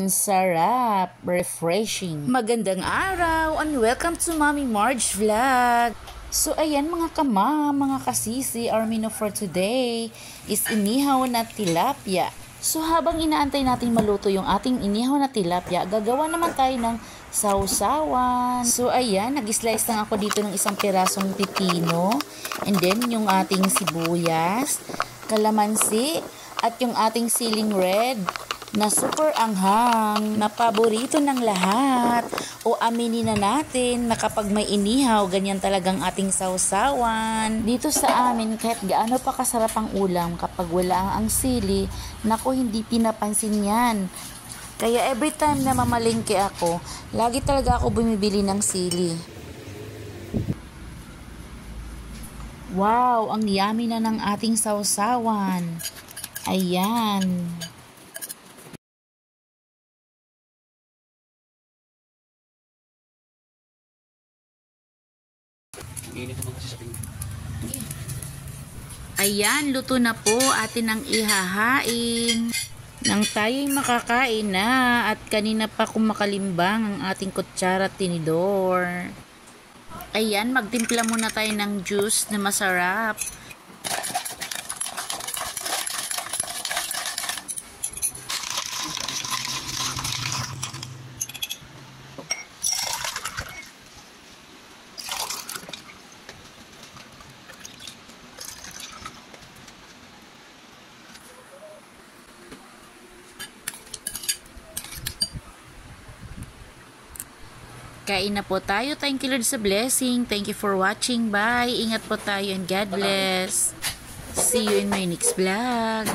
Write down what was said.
Sarap, refreshing. Magandang araw and welcome to Mommy Marge Vlog. So ayan mga mga kasisi, our menu for today is inihaw na tilapia. So habang inaantay natin maluto yung ating inihaw na tilapia, gagawa naman tayo ng sausawan. So ayan, nag-slice lang ako dito ng isang pirasong pipino, and then yung ating sibuyas, kalamansi, at yung ating siling red na super anghang, na paborito ng lahat. O aminin na natin na kapag may inihaw, ganyan talagang ating sausawan. Dito sa amin, kahit gaano pa kasarap ang ulam, kapag wala ang sili, naku, hindi pinapansin yan. Kaya every time na mamalingke ako, lagi talaga ako bumibili ng sili. Wow, ang yummy na ng ating sausawan. Ayan. Ayan, luto na po, atin ang ihahain. Nang tayo'y makakain na, at kanina pa kumakalimbang ang ating kutsara at tinidor. Ayan, magtimpla muna tayo ng juice na masarap. Kain na po tayo. Thank you Lord sa blessing. Thank you for watching. Bye. Ingat po tayo and God bless. See you in my next vlog.